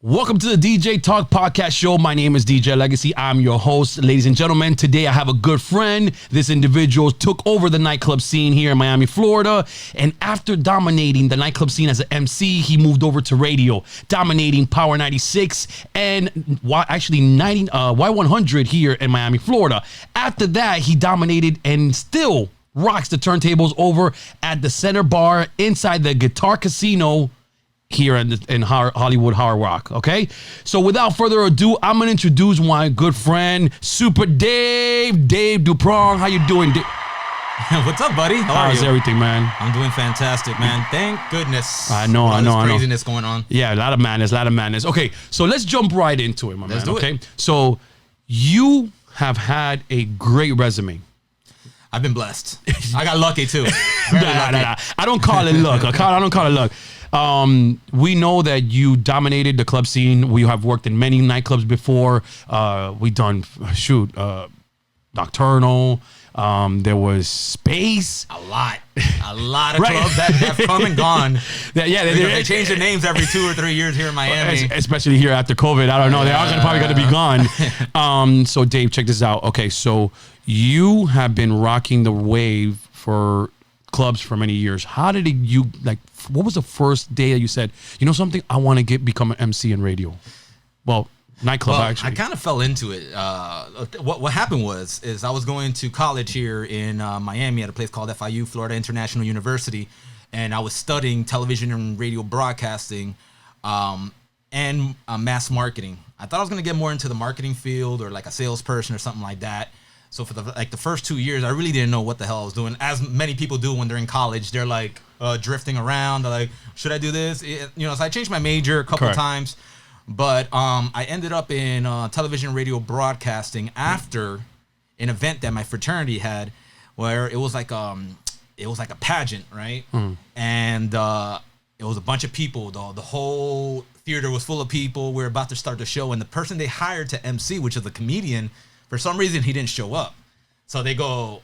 Welcome to the DJ Talk Podcast Show. My name is DJ Legacy. I'm your host. Ladies and gentlemen, today I have a good friend. This individual took over the nightclub scene here in Miami, Florida. And after dominating the nightclub scene as an MC, he moved over to radio, dominating Power 96 and Y100 here in Miami, Florida. After that, he dominated and still rocks the turntables over at the Center Bar inside the Guitar Casino here in Hollywood Hard Rock, okay? So without further ado, I'm gonna introduce my good friend, Supa Dave, Dave Duprong. How you doing, Dave? What's up, buddy? How's everything, man? I'm doing fantastic, man. Thank goodness. I know. Craziness going on. Yeah, a lot of madness. Okay, so let's jump right into it, my man. Let's do it. So you have had a great resume. I've been blessed. I got lucky too. Nah. I don't call it luck. I don't call it luck. We know that you dominated the club scene. We have worked in many nightclubs before. We done Nocturnal. There was Space. A lot of clubs that have come and gone. They change their names every 2 or 3 years here in Miami. Especially here after COVID. I don't know. They're all probably going to be gone. So Dave, check this out. Okay, so you have been rocking the wave for clubs for many years. How did you what was the first day that you said, you know something, I want to become an MC in radio? Well, nightclub actually. I kind of fell into it. What happened is I was going to college here in Miami at a place called FIU, Florida International University, and I was studying television and radio broadcasting and mass marketing. I thought I was going to get more into the marketing field or like a salesperson or something like that. So for the first 2 years, I really didn't know what the hell I was doing. As many people do when they're in college, they're like drifting around. They're like, should I do this? So I changed my major a couple of times, but I ended up in television and radio broadcasting after an event that my fraternity had, where it was like a pageant, right? And it was a bunch of people. The whole theater was full of people. We were about to start the show, and the person they hired to MC, which is a comedian, for some reason, he didn't show up. So they go,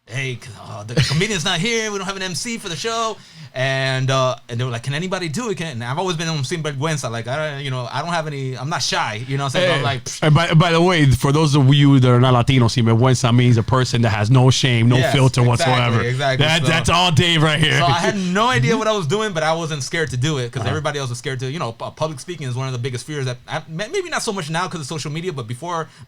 hey, the comedian's not here. We don't have an MC for the show. And they were like, can anybody do it? And I've always been on sin vergüenza. Like, I don't have any, I'm not shy. You know what I'm saying? I'm like, and by the way, for those of you that are not Latino, sin vergüenza means a person that has no shame, no filter whatsoever. Exactly. That's all Dave right here. So I had no idea what I was doing, but I wasn't scared to do it because everybody else was scared to, public speaking is one of the biggest fears that, maybe not so much now because of social media, but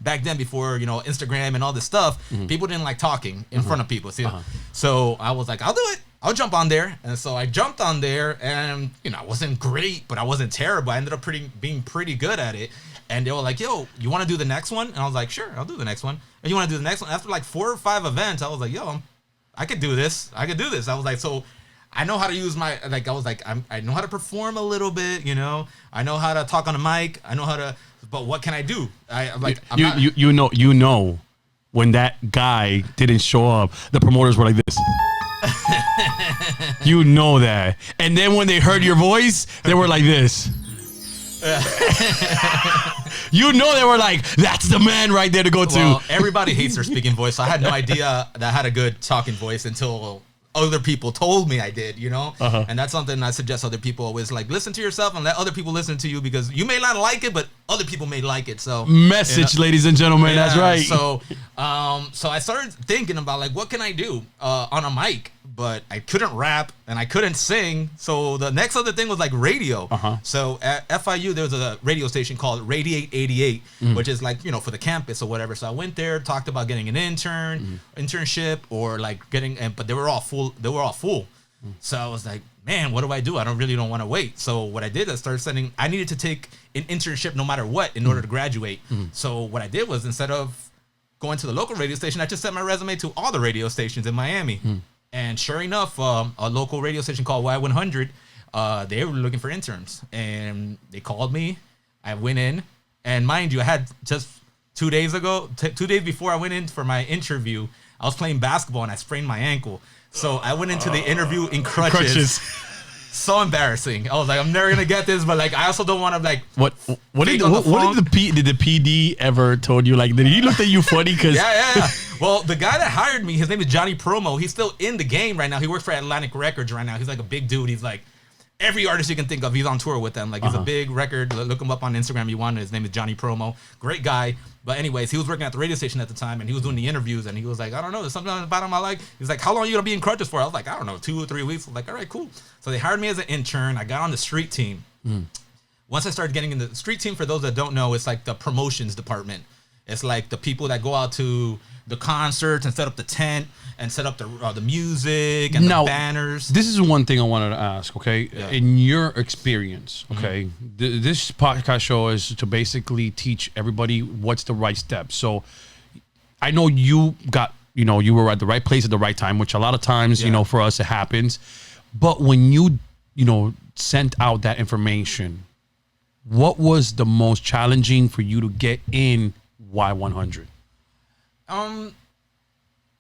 back then, before, Instagram and all this stuff, people didn't like talking in front of people. See? So I was like, I'll do it. I'll jump on there. And so I jumped on there and, I wasn't great, but I wasn't terrible. I ended up being pretty good at it. And they were like, yo, you want to do the next one? And I was like, sure, I'll do the next one. And you want to do the next one? After like 4 or 5 events, I was like, yo, I could do this. I was like, so I know how to use I know how to perform a little bit, I know how to talk on the mic. I know how to, but what can I do? You know, when that guy didn't show up, the promoters were like this. You know that. And then when they heard your voice, they were like this. They were like, that's the man right there to go to. Well, everybody hates their speaking voice. So I had no idea that I had a good talking voice until other people told me I did, And that's something I suggest other people always like, listen to yourself and let other people listen to you because you may not like it, but other people may like it. So message, ladies and gentlemen, that's right. So I started thinking about like, what can I do on a mic? But I couldn't rap and I couldn't sing. So the next other thing was like radio. So at FIU, there was a radio station called Radiate 88, which is like, for the campus or whatever. So I went there, talked about getting an internship or like but they were all full. So I was like, man, what do I do? I don't want to wait. So what I did, I needed to take an internship no matter what in order to graduate. So what I did was instead of going to the local radio station, I just sent my resume to all the radio stations in Miami. And sure enough, a local radio station called Y100, they were looking for interns. And they called me. I went in. And mind you, I had just 2 days ago, 2 days before I went in for my interview, I was playing basketball and I sprained my ankle. So I went into the interview in crutches. So embarrassing. I was like, I'm never going to get this. But like, I also don't want to like... What did the PD ever told you? Like, did he look at you funny? Cause yeah. Well, the guy that hired me, his name is Johnny Promo. He's still in the game right now. He works for Atlantic Records right now. He's like a big dude. He's like, every artist you can think of. He's on tour with them. Like, he's a big record. Look him up on Instagram if you want. His name is Johnny Promo. Great guy. But anyways, he was working at the radio station at the time, and he was doing the interviews, and he was like, I don't know, there's something about him I like. He's like, how long are you going to be in Crutches for? I was like, I don't know, 2 or 3 weeks. I was like, all right, cool. So they hired me as an intern. I got on the street team. Once I started getting in the street team, for those that don't know, it's like the promotions department. It's like the people that go out to the concerts and set up the tent and set up the music and the banners. This is one thing I wanted to ask, okay? Yeah. In your experience, okay, this podcast show is to basically teach everybody what's the right step. So I know you got, you were at the right place at the right time, which a lot of times, for us, it happens. But when you, sent out that information, what was the most challenging for you to get in Y100?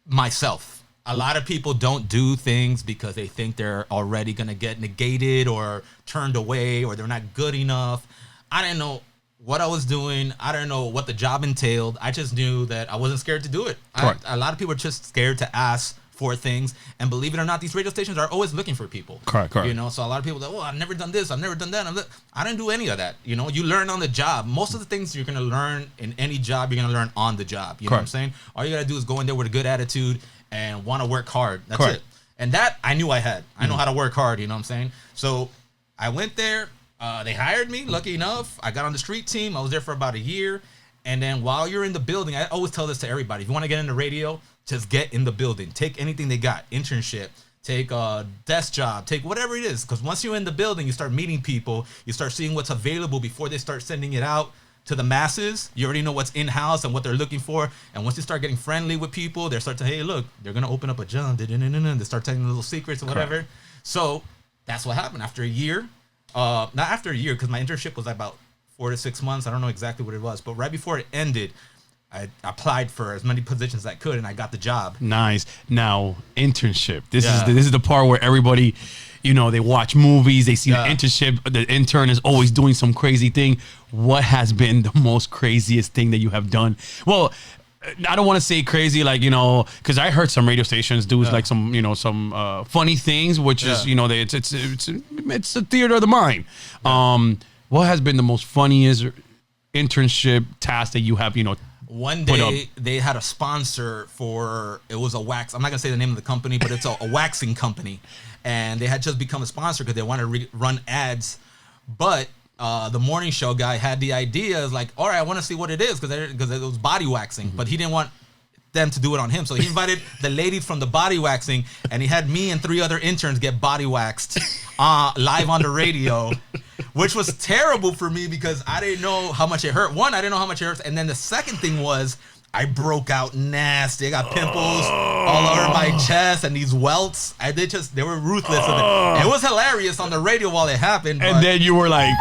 Myself. A lot of people don't do things because they think they're already going to get negated or turned away, or they're not good enough. I didn't know what I was doing. I didn't know what the job entailed. I just knew that I wasn't scared to do it. A lot of people are just scared to ask for things, and believe it or not, these radio stations are always looking for people. Correct. So a lot of people are like, I've never done this, I've never done that. I didn't do any of that. You learn on the job. Most of the things you're going to learn in any job, you're going to learn on the job. You know what I'm saying? All you got to do is go in there with a good attitude and want to work hard. That's it. And that I knew I had. I know how to work hard, you know what I'm saying? So I went there. They hired me, lucky enough. I got on the street team. I was there for about a year. And then while you're in the building, I always tell this to everybody. If you want to get into radio, just get in the building. Take anything they got. Internship. Take a desk job. Take whatever it is. Because once you're in the building, you start meeting people. You start seeing what's available before they start sending it out to the masses. You already know what's in-house and what they're looking for. And once you start getting friendly with people, they start to, hey, look, they're going to open up a job. They start telling little secrets or whatever. Correct. So that's what happened. After a year, not after a year, because my internship was about 4 to 6 months. I don't know exactly what it was. But right before it ended, I applied for as many positions as I could, and I got the job. Nice. Now, internship. This is the part where everybody, they watch movies, they see the internship. The intern is always doing some crazy thing. What has been the most craziest thing that you have done? Well, I don't want to say crazy, like, because I heard some radio stations do like some, some funny things, which is, it's a theater of the mind. Yeah. What has been the most funniest internship task that you have, One day they had a sponsor it was a wax. I'm not going to say the name of the company, but it's a waxing company. And they had just become a sponsor because they wanted to run ads. But the morning show guy had the idea, is like, all right, I want to see what it is, because it was body waxing. But he didn't want them to do it on him. So he invited the lady from the body waxing, and he had me and 3 other interns get body waxed live on the radio, which was terrible for me because I didn't know how much it hurt. One, I didn't know how much it hurts. And then the second thing was I broke out nasty. I got pimples all over my chest and these welts. They were ruthless. It was hilarious on the radio while it happened. And then you were like...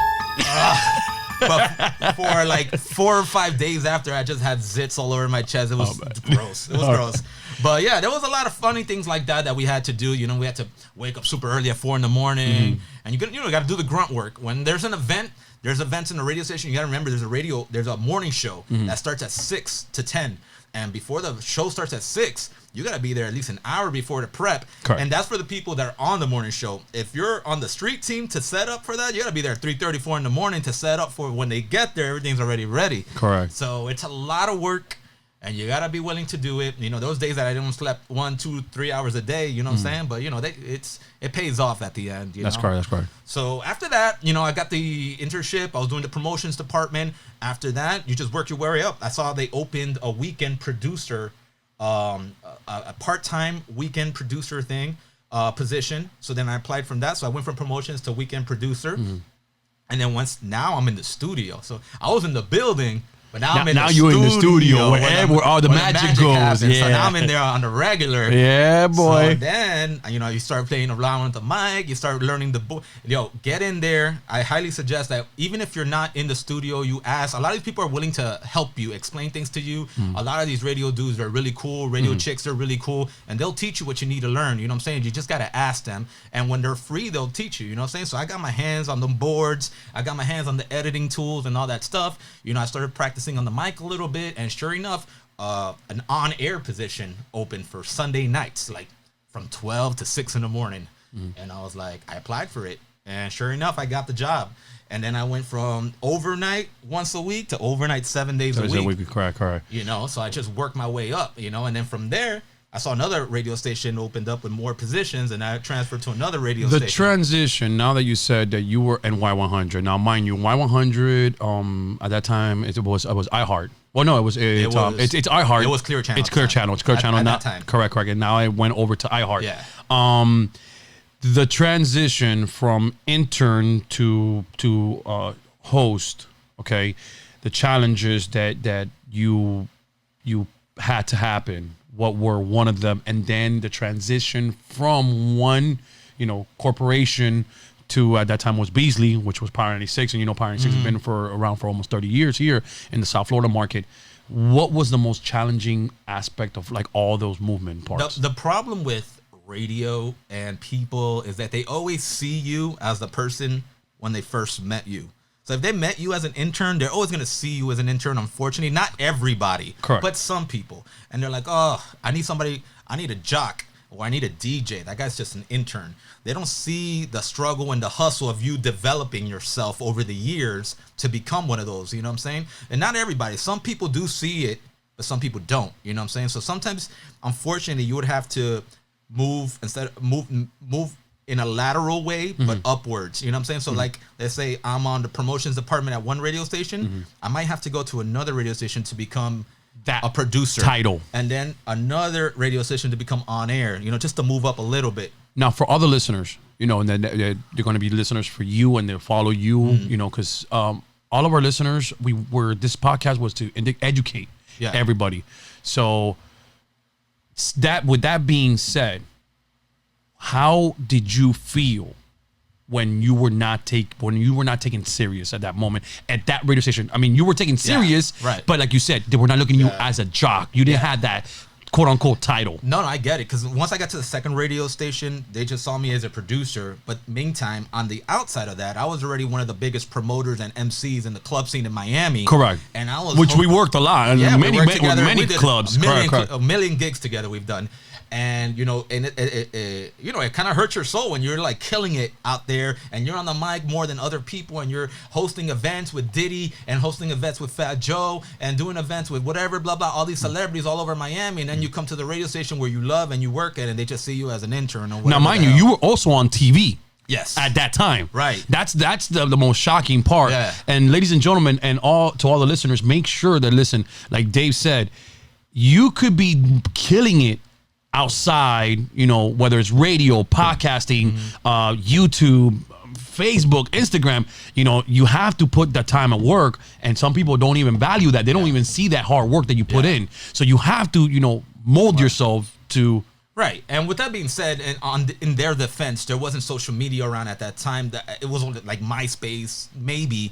But for like 4 or 5 days after, I just had zits all over my chest. It was gross. It was gross. But yeah, there was a lot of funny things like that we had to do. We had to wake up super early at 4 in the morning, and you got to do the grunt work. When there's an event, there's events in the radio station. You got to remember there's a morning show that starts at 6 to 10, and before the show starts at 6. You got to be there at least an hour before the prep. Correct. And that's for the people that are on the morning show. If you're on the street team to set up for that, you got to be there at 3:30, 4 in the morning to set up for when they get there, everything's already ready. Correct. So it's a lot of work, and you got to be willing to do it. Those days that I didn't sleep 1, 2, 3 hours a day, you know what I'm saying? But, it pays off at the end. That's correct. So after that, I got the internship. I was doing the promotions department. After that, you just work your way up. I saw they opened a weekend producer a part-time weekend producer position. So then I applied from that. So I went from promotions to weekend producer. And then now I'm in the studio. So I was in the building, but now I'm in the studio. Now you're in the studio where all the magic goes. Happens. Yeah. So now I'm in there on the regular. Yeah, boy. So then, you start playing around with the mic. You start learning get in there. I highly suggest that even if you're not in the studio, you ask. A lot of these people are willing to help you, explain things to you. A lot of these radio dudes are really cool. Radio chicks are really cool. And they'll teach you what you need to learn. You know what I'm saying? You just got to ask them. And when they're free, they'll teach you. You know what I'm saying? So I got my hands on the boards. I got my hands on the editing tools and all that stuff. I started practicing on the mic a little bit, and sure enough, an on-air position opened for Sunday nights, like from 12 to 6 in the morning. And I was like, I applied for it, And sure enough, I got the job. And then I went from overnight once a week to overnight 7 days a week. Correct. You know, so I just worked my way up, you know, and then from there, I saw another radio station opened up with more positions, and I transferred to another radio station. The transition, now that you said that you were in Y100, now mind you, Y100, at that time, it was iHeart. Well, no, it's iHeart. It was Clear Channel. It's Clear Channel. It's Clear Channel. At Now, that time. Correct. And now I went over to iHeart. Yeah. The transition from intern to host, okay, the challenges that you had to happen. What were one of them, and then the transition from one, corporation to at that time was Beasley, which was Power 96, and Power 96 has been around for almost 30 years here in the South Florida market. What was the most challenging aspect of like all those movement parts? The problem with radio and people is that they always see you as the person when they first met you. So if they met you as an intern, they're always going to see you as an intern. Unfortunately, not everybody, correct, but some people. And they're like, oh, I need a jock, or I need a DJ. That guy's just an intern. They don't see the struggle and the hustle of you developing yourself over the years to become one of those, you know what I'm saying? And not everybody. Some people do see it, but some people don't, you know what I'm saying? So sometimes, unfortunately, you would have to move in a lateral way, but upwards. You know what I'm saying? So like, let's say I'm on the promotions department at one radio station. I might have to go to another radio station to become a producer title, and then another radio station to become on air, just to move up a little bit. Now, for other listeners, and then they're going to be listeners for you, and they'll follow you, because all of our listeners, this podcast was to educate everybody. So with that being said, how did you feel when you were not taken serious at that moment at that radio station? I mean, you were taken serious, right? But like you said, they were not looking at you as a jock. You didn't have that quote unquote title. No, I get it. Because once I got to the second radio station, they just saw me as a producer. But meantime, on the outside of that, I was already one of the biggest promoters and MCs in the club scene in Miami. Correct. And I was we worked a lot. Yeah, many we did clubs. A million gigs together we've done. And it kind of hurts your soul when you're like killing it out there and you're on the mic more than other people, and you're hosting events with Diddy and hosting events with Fat Joe and doing events with whatever, blah, blah, all these celebrities all over Miami. And then you come to the radio station where you love and you work at, and they just see you as an intern or whatever. Now, mind you were also on TV. Yes. At that time. Right. That's the most shocking part. Yeah. And ladies and gentlemen, and to all the listeners, make sure that listen, like Dave said, you could be killing it outside, whether it's radio, podcasting, YouTube, Facebook, Instagram, you have to put that time at work, and some people don't even value that. They don't even see that hard work that you put in. So you have to, mold yourself to. Right. And with that being said, and in their defense, there wasn't social media around at that time. It was only like MySpace, maybe,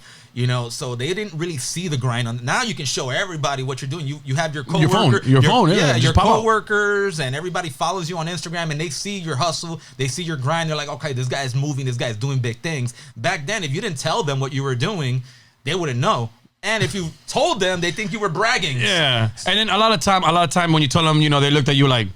so they didn't really see the grind. Now you can show everybody what you're doing. You have your coworker, your phone, your coworkers, and everybody follows you on Instagram, and they see your hustle, they see your grind. They're like, okay, this guy is moving, this guy is doing big things. Back then, if you didn't tell them what you were doing, they wouldn't know. And if you told them, they think you were bragging. Yeah. And then a lot of time when you tell them, they looked at you like.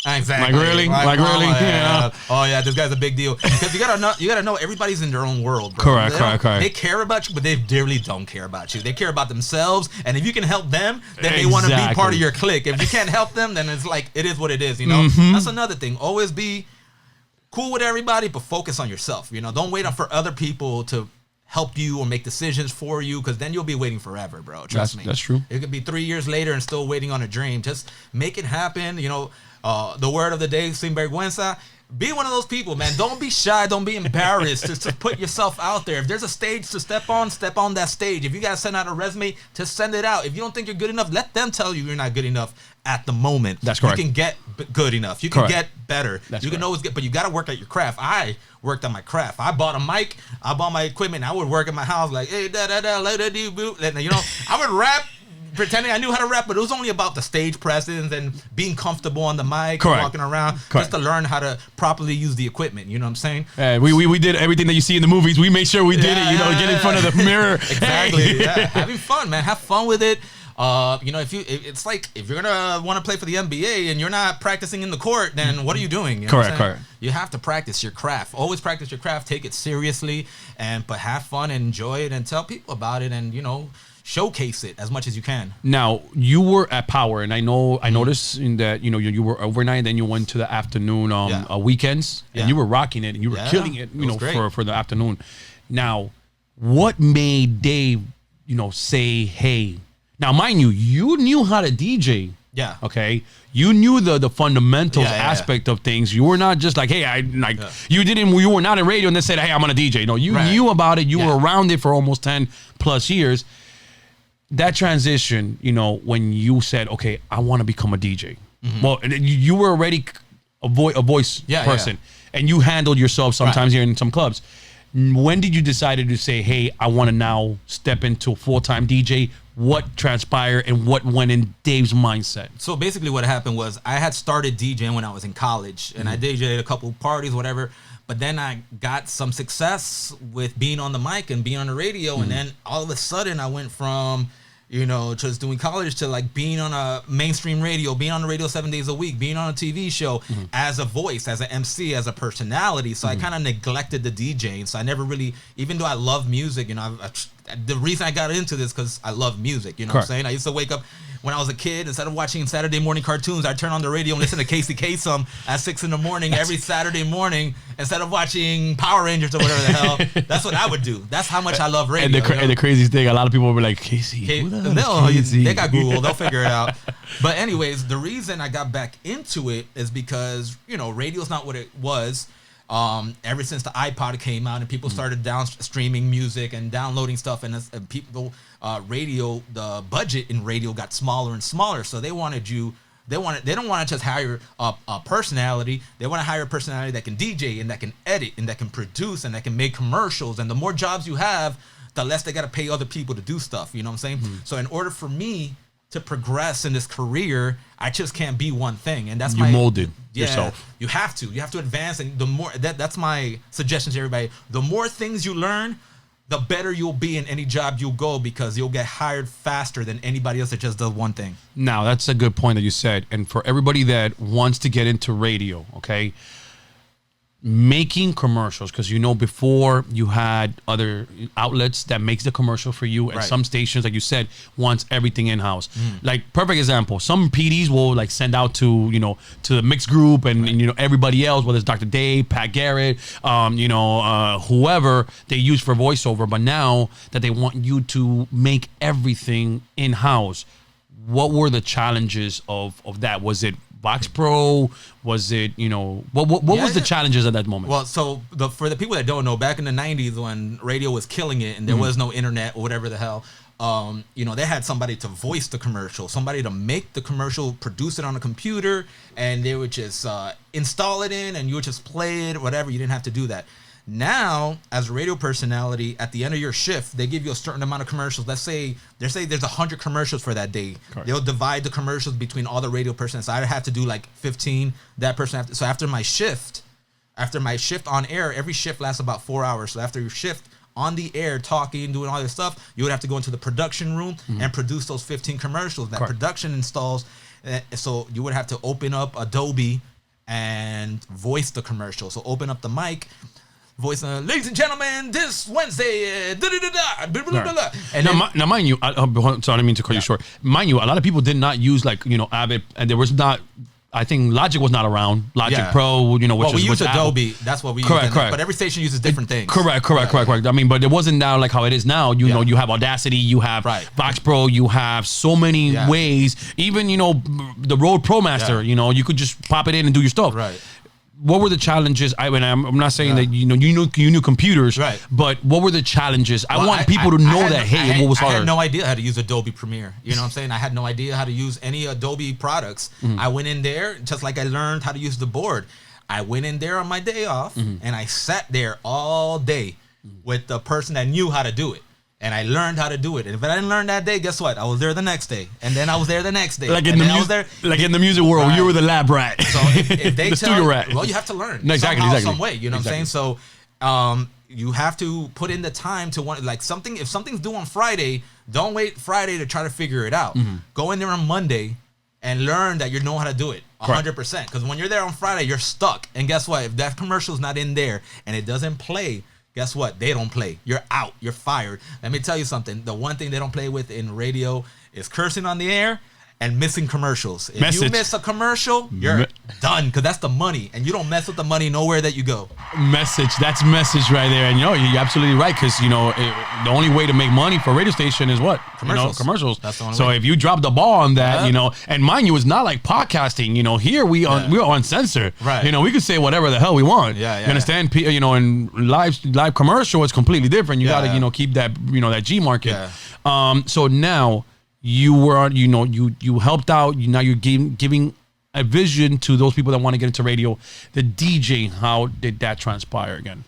Exactly. Like really? Like really? Yeah. Oh yeah, this guy's a big deal. Because you gotta know everybody's in their own world, bro. Correct. They care about you, but they really don't care about you. They care about themselves, and if you can help them, then they want to be part of your clique. If you can't help them, then it's like it is what it is. That's another thing. Always be cool with everybody, but focus on yourself. Don't wait for other people to help you or make decisions for you, because then you'll be waiting forever, bro. Trust me. That's true. It could be 3 years later and still waiting on a dream. Just make it happen. The word of the day, sin vergüenza. Be one of those people, man. Don't be shy. Don't be embarrassed. Just put yourself out there. If there's a stage to step on that stage. If you got to send out a resume, just send it out. If you don't think you're good enough, let them tell you you're not good enough at the moment. That's correct. You can get good enough. You can get better. You can always get, but you got to work at your craft. I worked on my craft. I bought a mic. I bought my equipment. I would work at my house like, hey, I would rap, pretending I knew how to rap, but it was only about the stage presence and being comfortable on the mic, and walking around, just to learn how to properly use the equipment. You know what I'm saying? We did everything that you see in the movies. We made sure we did it. Get in front of the mirror. Exactly. Having fun, man. Have fun with it. You know, it's like if you're gonna want to play for the NBA and you're not practicing in the court, then what are you doing? You know Correct. You have to practice your craft. Always practice your craft. Take it seriously, but have fun and enjoy it, and tell people about it, and showcase it as much as you can. Now, you were at Power, and I noticed in that you were overnight, then you went to the afternoon weekends, and you were rocking it, and you were killing it, for the afternoon. Now, what made Dave, say, hey? Now, mind you knew how to DJ. Yeah. Okay. You knew the fundamentals aspect of things. You were not just like, hey, you were not in radio and then said, hey, I'm gonna DJ. No, you knew about it. You were around it for almost 10 plus years. That transition, when you said, okay, I want to become a DJ. Mm-hmm. Well, you were already a voice person, and you handled yourself sometimes here in some clubs. When did you decide to say, hey, I want to now step into full-time DJ? What transpired and what went in Dave's mindset? So basically what happened was I had started DJing when I was in college, and I DJed a couple parties, whatever. But then I got some success with being on the mic and being on the radio. And then all of a sudden I went from, just doing college to like being on a mainstream radio, being on the radio 7 days a week, being on a TV show as a voice, as an MC, as a personality. So I kind of neglected the DJing. So I never really, even though I love music, the reason I got into this because I love music, what I'm saying? I used to wake up when I was a kid, instead of watching Saturday morning cartoons, I'd turn on the radio and listen to Casey Kasem at 6 a.m. every Saturday morning instead of watching Power Rangers or whatever the hell. That's what I would do. That's how much I love radio. And the craziest thing, a lot of people were like, Casey, who the hell is Casey? They got Google. They'll figure it out. But anyways, the reason I got back into it is because, radio's not what it was. Ever since the iPod came out and people started streaming music and downloading stuff, and people, radio, the budget in radio got smaller and smaller. So they don't want to just hire a personality. They want to hire a personality that can DJ and that can edit and that can produce and that can make commercials. And the more jobs you have, the less they got to pay other people to do stuff. You know what I'm saying? So in order for me to progress in this career, I just can't be one thing, and that's molded yourself. You have to advance, and the more that's my suggestion to everybody. The more things you learn, the better you'll be in any job you'll go, because you'll get hired faster than anybody else that just does one thing. Now, that's a good point that you said, and for everybody that wants to get into radio, okay, making commercials, because before you had other outlets that makes the commercial for you, and some stations, like you said, wants everything in-house. Like, perfect example, some PDs will like send out to to the mixed group and everybody else, whether it's Dr. Dave, Pat Garrett, whoever they use for voiceover. But now that they want you to make everything in-house, what were the challenges of that? Was it Box Pro? Was it, what was the challenges at that moment? Well, so for the people that don't know, back in the 90s when radio was killing it and there was no internet or whatever the hell, they had somebody to voice the commercial, somebody to make the commercial, produce it on a computer, and they would just install it in and you would just play it, whatever. You didn't have to do that. Now, as a radio personality, at the end of your shift, they give you a certain amount of commercials. Let's say there's 100 commercials for that day. Correct. They'll divide the commercials between all the radio persons. So I have to do like 15. That person so after my shift on air, every shift lasts about 4 hours. So after your shift on the air, talking, doing all this stuff, you would have to go into the production room and produce those 15 commercials. That production installs. So you would have to open up Adobe and voice the commercial. So open up the mic. Voice, ladies and gentlemen, this Wednesday, and now, mind you, sorry, I didn't mean to cut you short. Mind you, a lot of people did not use Avid, and there was not. I think Logic was not around. Logic Pro, which we use Adobe. Apple. That's what we use. Correct. But every station uses different things. Correct. I mean, but it wasn't now like how it is now. You have Audacity, you have Box Pro, you have so many ways. Even the Rode ProMaster. You could just pop it in and do your stuff. Right. What were the challenges? I'm not saying that you knew computers, but what were the challenges? I want people to know what was hard. I had no idea how to use Adobe Premiere. You know what I'm saying? I had no idea how to use any Adobe products. I went in there just like I learned how to use the board. I went in there on my day off and I sat there all day with the person that knew how to do it. And I learned how to do it. And if I didn't learn that day, guess what? I was there the next day. And then I was there the next day. Like in the music world, you were the lab rat. So if they the studio rat. Well, you have to learn. No, exactly. Some way. You know what I'm saying? So, you have to put in the time to want, like, if something's due on Friday, don't wait Friday to try to figure it out. Go in there on Monday and learn that you know how to do it 100%. Because when you're there on Friday, you're stuck. And guess what? If that commercial's not in there and it doesn't play, guess what? They don't play. You're out. You're fired. Let me tell you something. The one thing they don't play with in radio is cursing on the air and missing commercials. If you miss a commercial, you're done, because that's the money, and you don't mess with the money nowhere that you go. That's message right there. And you're absolutely right, because the only way to make money for a radio station is what? Commercials. That's the only way. If you drop the ball on that, and mind you, it's not like podcasting. Here we're uncensored. Right. We can say whatever the hell we want. You understand? In live commercial, it's completely different. You gotta keep that that G market. So now you were you helped out. Now you're giving a vision to those people that want to get into radio. The DJing, how did that transpire again?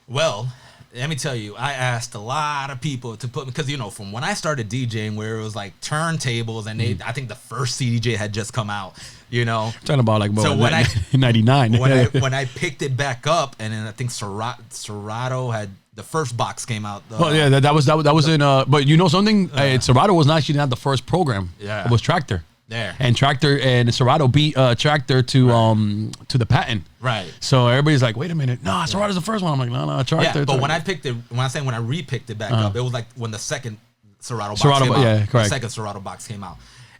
Well, let me tell you, I asked a lot of people to put, because from when I started DJing, where it was like turntables, and I think the first CDJ had just come out. Talking about like so when 99. when I picked it back up, and then I think Serato had. The first box came out. That was in. But something, Serato was actually not the first program. Yeah, it was Tractor. There and Tractor and Serato beat Tractor to the patent. Right. So everybody's like, wait a minute, no, Serato's the first one. I'm like, no, Tractor. Yeah, but when I repicked it back up, it was like when the second Serato box came out. Yeah, correct. The second Serato box came out.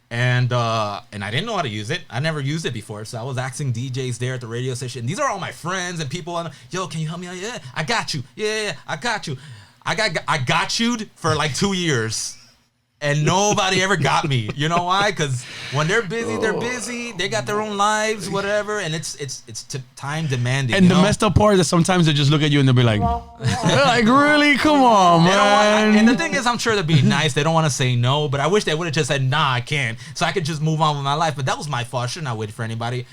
And I didn't know how to use it. I never used it before, so I was asking DJs there at the radio station. These are all my friends and people. Yo, can you help me out? Yeah, I got you. Yeah, I got you. I got you'd for like 2 years, and nobody ever got me. You know why? Because when they're busy, they're busy. They got their own lives, whatever, and it's time demanding. And the messed up part is that sometimes they just look at you and they'll be like, like, really? Come on, man. And the thing is, I'm sure they're being nice. They don't want to say no, but I wish they would have just said, nah, I can't. So I could just move on with my life. But that was my fault. I should not wait for anybody.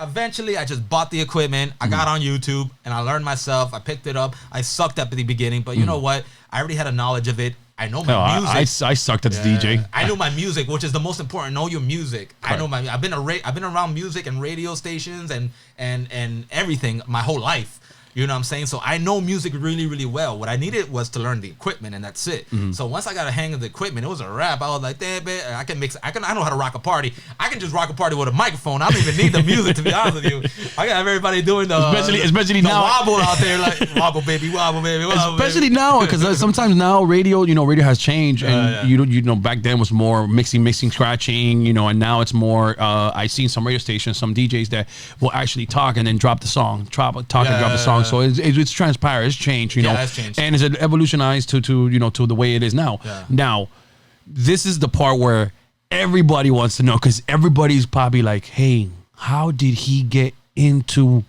Eventually, I just bought the equipment. I got on YouTube and I learned myself. I picked it up. I sucked at the beginning, but you know what? I already had a knowledge of it. I know my music. I sucked at the DJ. I know my music, which is the most important. Know your music. Right. I know I've been around music and radio stations and everything my whole life. You know what I'm saying? So I know music really, really well. What I needed was to learn the equipment, and that's it. So once I got a hang of the equipment, it was a wrap. I was like, damn, man, I know how to rock a party. I can just rock a party with a microphone. I don't even need the music, to be honest with you. I got everybody doing especially now, wobble out there, like wobble baby, wobble baby, wobble especially baby. now, because sometimes now radio has changed, and back then was more mixing, scratching, and now it's more. I've seen some radio stations, some DJs that will actually talk and then drop the song, and drop the song. So it's transpired, it's changed, it's changed. And it's evolutionized to the way it is now. Yeah. Now, this is the part where everybody wants to know, because everybody's probably like, hey, how did he get into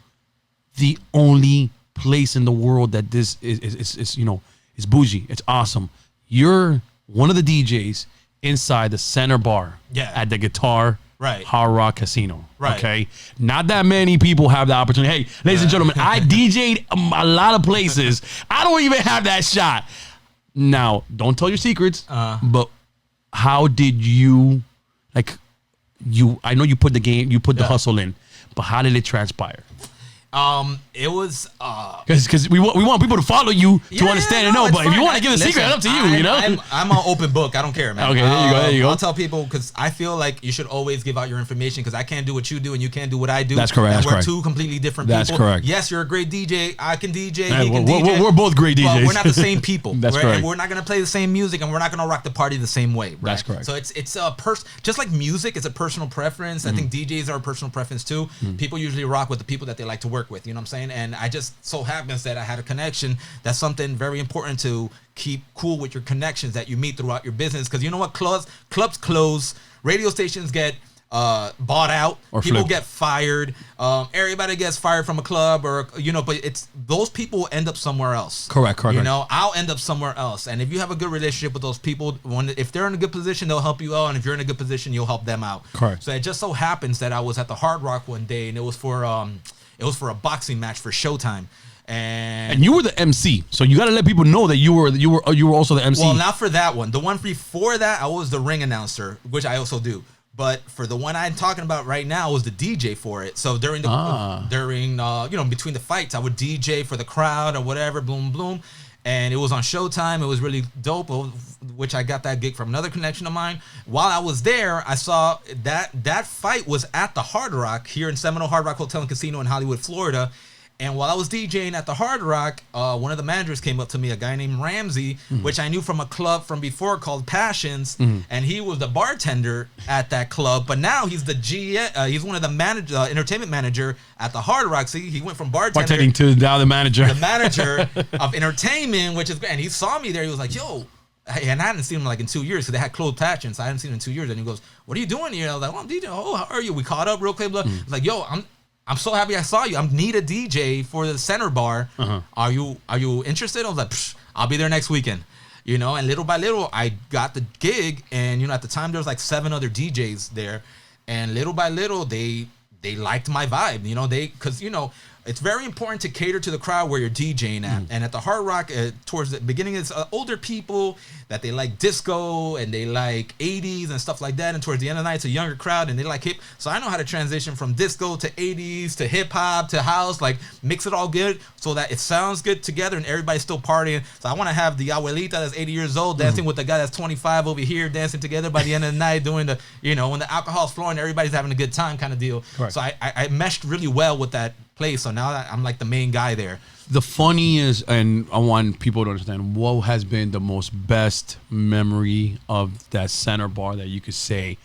the only place in the world that this is bougie? It's awesome. You're one of the DJs inside the center bar at the Guitar Hard Rock Casino. Right. Okay. Not that many people have the opportunity. Hey, ladies and gentlemen, I DJ'd a lot of places. I don't even have that shot. Now, don't tell your secrets, but how did you, I know you put the hustle in, but how did it transpire? It was because we want people to follow you to understand and know. But if you want to give a secret, it's up to you. I'm an open book. I don't care, man. Okay, there you go. I'll tell people, because I feel like you should always give out your information, because I can't do what you do and you can't do what I do. That's correct. And we're two completely different people. That's correct. Yes, you're a great DJ. I can DJ. He can DJ. We're both great DJs. But we're not the same people. That's correct. And we're not gonna play the same music, and we're not gonna rock the party the same way. Right? That's correct. So it's a just like music is a personal preference. I think DJs are a personal preference too. People usually rock with the people that they like to work with. You know what I'm saying? And I just so happens that I had a connection. That's something very important to keep cool with your connections that you meet throughout your business. Because you know what? Clubs close. Radio stations get bought out. Or people flipped. get fired. Everybody gets fired from a club, or but it's those people end up somewhere else. Correct. I'll end up somewhere else. And if you have a good relationship with those people, if they're in a good position, they'll help you out, and if you're in a good position, you'll help them out. Correct. So it just so happens that I was at the Hard Rock one day, and it was for a boxing match for Showtime. And you were the MC, so you got to let people know that you were also the MC. Well, not for that one. The one before that, I was the ring announcer, which I also do. But for the one I'm talking about right now, was the DJ for it. So during between the fights, I would DJ for the crowd or whatever, boom, boom. And it was on Showtime. It was really dope, which I got that gig from another connection of mine. While I was there, I saw that fight was at the Hard Rock here in Seminole Hard Rock Hotel and Casino in Hollywood, Florida. And while I was DJing at the Hard Rock, one of the managers came up to me, a guy named Ramsey, which I knew from a club from before called Passions, and he was the bartender at that club. But now he's the he's one of the entertainment manager at the Hard Rock. See, he went from bartending to now the manager of entertainment, which is great. And he saw me there. He was like, "Yo." And I hadn't seen him like in 2 years because they had closed Passions. So I hadn't seen him in 2 years. And he goes, "What are you doing here?" I was like, "Well, I'm DJing." "Oh, how are you?" We caught up real quick. I was like, "Yo, I'm so happy I saw you. I need a DJ for the Center Bar. Are you interested?" I was like, "I'll be there next weekend." And little by little, I got the gig. And, at the time, there was like 7 other DJs there. And little by little, they liked my vibe, because, it's very important to cater to the crowd where you're DJing at. And at the Hard Rock, towards the beginning, it's older people that they like disco and they like 80s and stuff like that. And towards the end of the night, it's a younger crowd and they like hip. So I know how to transition from disco to 80s to hip hop to house, like mix it all good so that it sounds good together and everybody's still partying. So I want to have the abuelita that's 80 years old dancing with the guy that's 25 over here, dancing together by the end of the night, doing the, when the alcohol's flowing, everybody's having a good time kind of deal. Correct. So I meshed really well with that place. So now I'm like the main guy there. The funny is, and I want people to understand, what has been the most best memory of that Center Bar that you could say,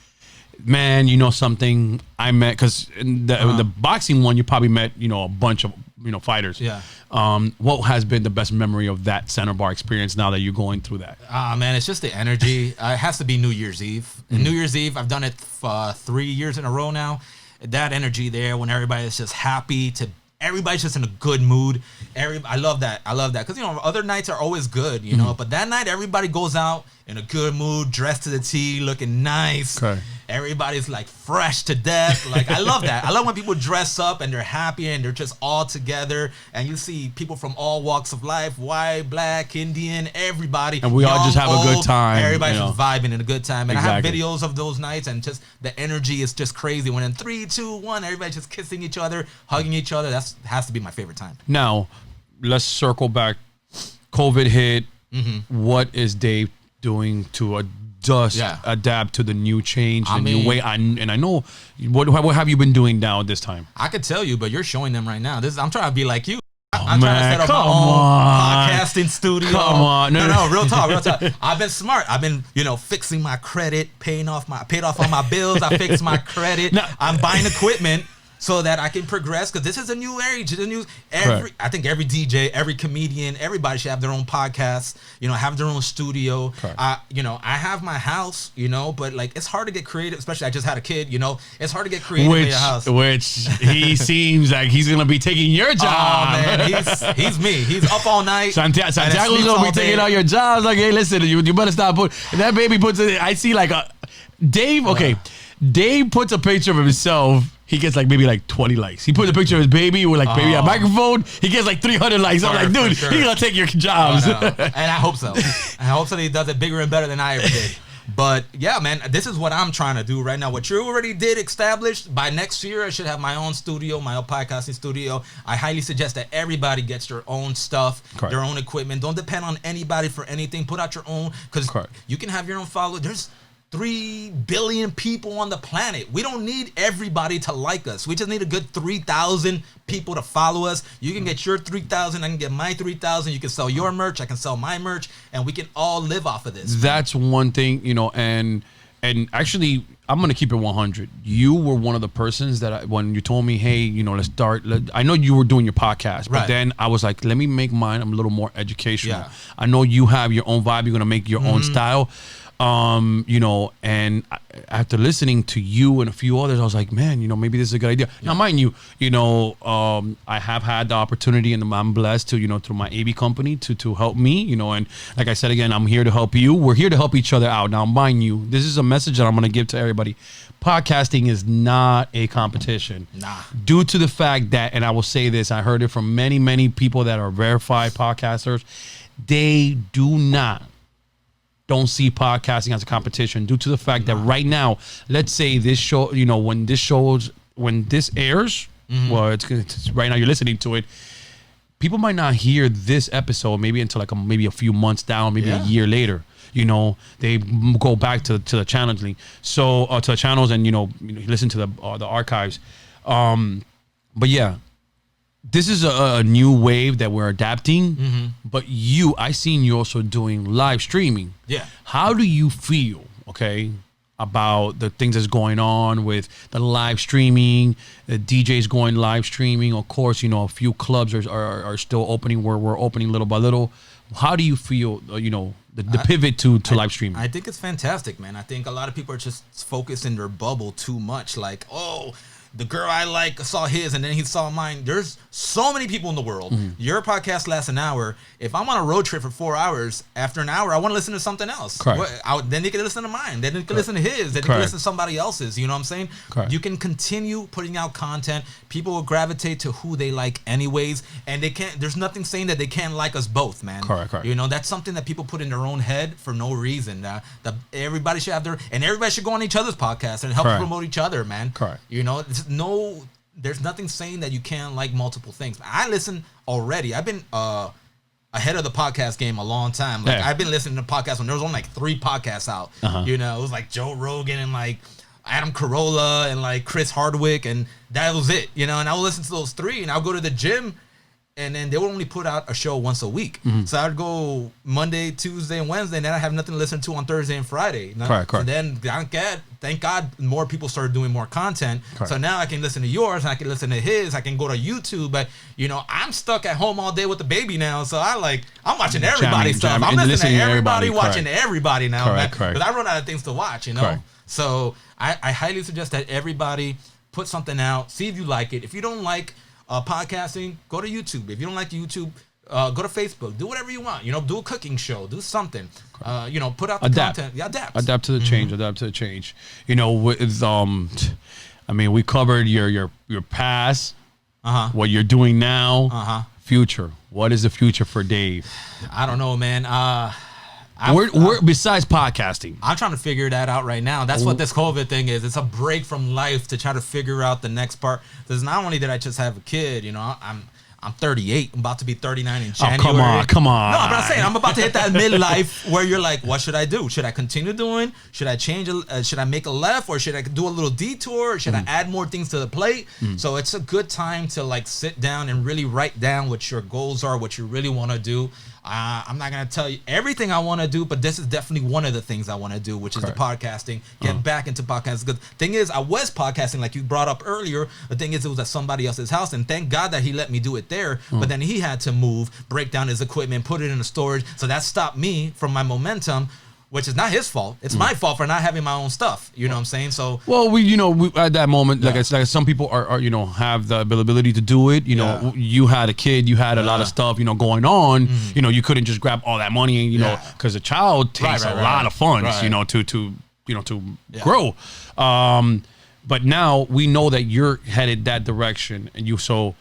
man, something I met, because in the boxing one, you probably met, a bunch of, fighters. Yeah. What has been the best memory of that Center Bar experience now that you're going through that? Man, it's just the energy. It has to be New Year's Eve. And New Year's Eve, I've done it 3 years in a row now. That energy there when everybody is just happy everybody's just in a good mood. I love that. Because, other nights are always good, but that night everybody goes out in a good mood, dressed to the T, looking nice. Okay. Everybody's like fresh to death. Like, I love that. I love when people dress up and they're happy and they're just all together. And you see people from all walks of life, white, black, Indian, everybody. And we all just have a good time. Everybody's just vibing in a good time. And exactly. I have videos of those nights and just the energy is just crazy. When in 3, 2, 1, everybody's just kissing each other, hugging each other. That has to be my favorite time. Now, let's circle back. COVID hit. What is Dave doing to adapt to the new change, new way? I know what have you been doing now this time? I could tell you, but you're showing them right now. I'm trying to be like you. I'm trying to set up my own podcasting studio. Come on. No, real talk. I've been smart. I've been, fixing my credit, paid off all my bills. I fixed my credit. I'm buying equipment so that I can progress, because this is a new age. I think every DJ, every comedian, everybody should have their own podcast, have their own studio. I have my house, but like it's hard to get creative, especially I just had a kid, it's hard to get creative in your house. Which he seems like he's going to be taking your job. Oh, man, he's me. He's up all night. Santiago's going to be taking all your jobs. Like, hey, listen, you better stop putting, that baby puts it, I see like Dave, okay. Dave puts a picture of himself. He gets like maybe like 20 likes. He puts a picture of his baby with like baby a microphone. He gets like 300 likes. I'm like, dude, he's gonna take your jobs. No. And I hope so. I hope so that he does it bigger and better than I ever did. But yeah, man, this is what I'm trying to do right now. What you already did established, by next year, I should have my own studio, my own podcasting studio. I highly suggest that everybody gets their own stuff, their own equipment. Don't depend on anybody for anything. Put out your own, because you can have your own follower. There's 3 billion people on the planet. We don't need everybody to like us. We just need a good 3,000 people to follow us. You can get your 3,000. I can get my 3,000. You can sell your merch. I can sell my merch. And we can all live off of this. That's one thing, and actually, I'm going to keep it 100. You were one of the persons that when you told me, hey, let's start. I know you were doing your podcast, but then I was like, let me make mine. I'm a little more educational. Yeah. I know you have your own vibe. You're going to make your own style. And after listening to you and a few others, I was like, man, maybe this is a good idea. Now, mind you, I have had the opportunity, and I'm blessed to, through my AV company to help me, and like I said, again, I'm here to help you. We're here to help each other out. Now, mind you, this is a message that I'm going to give to everybody. Podcasting is not a competition. Due to the fact that, and I will say this, I heard it from many, many people that are verified podcasters, they do not don't see podcasting as a competition due to the fact that right now, let's say this show, when this airs, well, it's right now you're listening to it. People might not hear this episode maybe until like maybe a few months down, maybe a year later. They go back to the channels link, so to the channels and listen to the archives. But yeah, this is a new wave that we're adapting. But I seen you also doing live streaming. Yeah. How do you feel? Okay. About the things that's going on with the live streaming, the DJs going live streaming. Of course, a few clubs are still opening where we're opening little by little. How do you feel, the pivot to live streaming? I think it's fantastic, man. I think a lot of people are just focused in their bubble too much. Like, the girl I like saw his and then he saw mine. There's so many people in the world. Your podcast lasts an hour. If I'm on a road trip for 4 hours, after an hour, I want to listen to something else. Then they can listen to mine. Then they can listen to his. Then they can listen to somebody else's. You know what I'm saying? You can continue putting out content. People will gravitate to who they like anyways. And there's nothing saying that they can't like us both, man. Correct. That's something that people put in their own head for no reason. That everybody should have and everybody should go on each other's podcast and help promote each other, man. There's nothing saying that you can't like multiple things. I listen already. I've been ahead of the podcast game a long time. Like I've been listening to podcasts when there was only like 3 podcasts out. It was like Joe Rogan and like Adam Carolla and like Chris Hardwick, and that was it. And I would listen to those 3, and I'll go to the gym. And then they would only put out a show once a week. So I would go Monday, Tuesday, and Wednesday, and then I have nothing to listen to on Thursday and Friday. Correct. And then, thank God, more people started doing more content. Correct. So now I can listen to yours, and I can listen to his. I can go to YouTube, but I'm stuck at home all day with the baby now. So I'm watching everybody's stuff. I'm listening to everybody, watching everybody now, man. Because I run out of things to watch, So I highly suggest that everybody put something out, see if you like it. If you don't like podcasting, go to YouTube. If you don't like YouTube, go to Facebook. Do whatever you want. Do a cooking show. Do something. Put out the content. Yeah, adapt to the change. Adapt to the change. We covered your past, what you're doing now, future. What is the future for Dave? I don't know, man. We're besides podcasting, I'm trying to figure that out right now. That's what this COVID thing is. It's a break from life to try to figure out the next part. Because not only did I just have a kid, I'm 38. I'm about to be 39 in January. Oh, come on. No, but I'm saying I'm about to hit that midlife where you're like, what should I do? Should I continue doing? Should I change? Should I make a left, or should I do a little detour? Or should I add more things to the plate? So it's a good time to like sit down and really write down what your goals are, what you really want to do. I'm not going to tell you everything I want to do, but this is definitely one of the things I want to do, which is the podcasting. Get back into podcasting. The thing is, I was podcasting like you brought up earlier. The thing is, it was at somebody else's house, and thank God that he let me do it there. But then he had to move, break down his equipment, put it in the storage. So that stopped me from my momentum, which is not his fault. It's my fault for not having my own stuff. You know what I'm saying? So we at that moment, like some people are have the ability to do it. You had a kid, you had a lot of stuff going on. You couldn't just grab all that money and because a child takes a lot of funds. To grow. But now we know that you're headed that direction, and so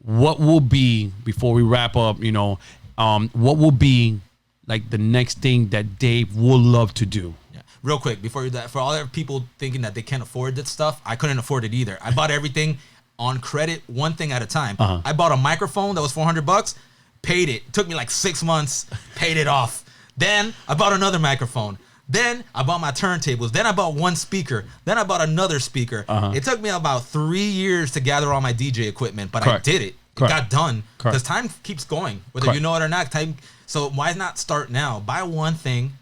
what will be, before we wrap up? What will be like the next thing that Dave would love to do? Yeah. Real quick, before that, for all the people thinking that they can't afford that stuff, I couldn't afford it either. I bought everything on credit, one thing at a time. I bought a microphone that was $400, paid it. Took me like 6 months, paid it off. Then I bought another microphone. Then I bought my turntables. Then I bought one speaker. Then I bought another speaker. It took me about 3 years to gather all my DJ equipment, but I did it. It got done. Because time keeps going, whether you know it or not. So why not start now? Buy one thing,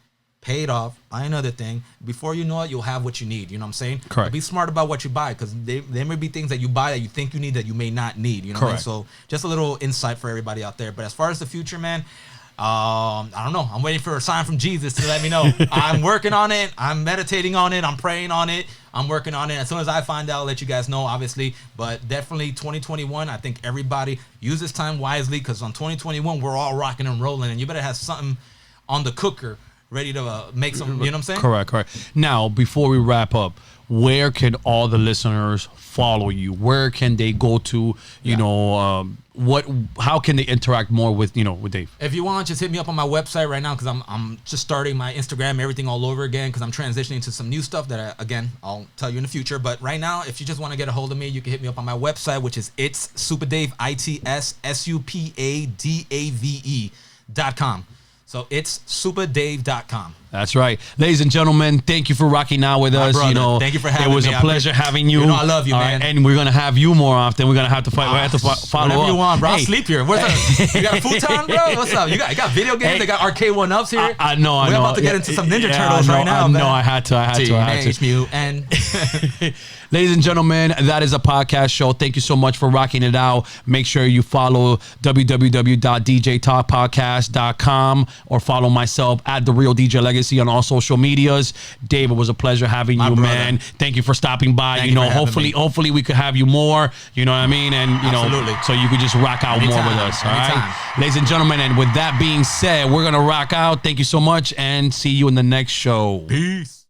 pay it off, buy another thing. Before you know it, you'll have what you need. You know what I'm saying? Correct. Be smart about what you buy, because there may be things that you buy that you think you need that you may not need. You know what I mean? So just a little insight for everybody out there. But as far as the future, man, I don't know. I'm waiting for a sign from Jesus to let me know. I'm working on it. I'm meditating on it. I'm praying on it. I'm working on it. As soon as I find out, I'll let you guys know, obviously. But definitely 2021, I think everybody use this time wisely, because on 2021, we're all rocking and rolling. And you better have something on the cooker ready to make some, you know what I'm saying? Correct. Now, before we wrap up, where can all the listeners follow you? Where can they go to, how can they interact more with with Dave? If you want, just hit me up on my website right now, because I'm just starting my Instagram, everything all over again, because I'm transitioning to some new stuff that I'll tell you in the future. But right now, if you just want to get a hold of me, you can hit me up on my website, which is it's Supa Dave, ITSSUPADAVE.com. So it's supadave.com. That's right. Ladies and gentlemen, thank you for rocking out with us. Brother, thank you for having me. It was a pleasure having you. I love you, man. And we're going to have you more often. We're going to have to follow whatever up. you want, bro. I'll sleep here. What's up? You got a futon, bro? What's up? You got video games? They got arcade 1-ups here? I know. We're about to get into some Ninja Turtles right now, man. No, I had to. Teenage Mutant. Ladies and gentlemen, that is a podcast show. Thank you so much for rocking it out. Make sure you follow www.djtalkpodcast.com or follow myself at The Real DJ Legacy on all social medias. Dave, it was a pleasure having you, brother. Man. Thank you for stopping by. Hopefully we could have you more. You know what I mean? And Absolutely. So you could just rock out more with us. All right, ladies and gentlemen. And with that being said, we're gonna rock out. Thank you so much, and see you in the next show. Peace.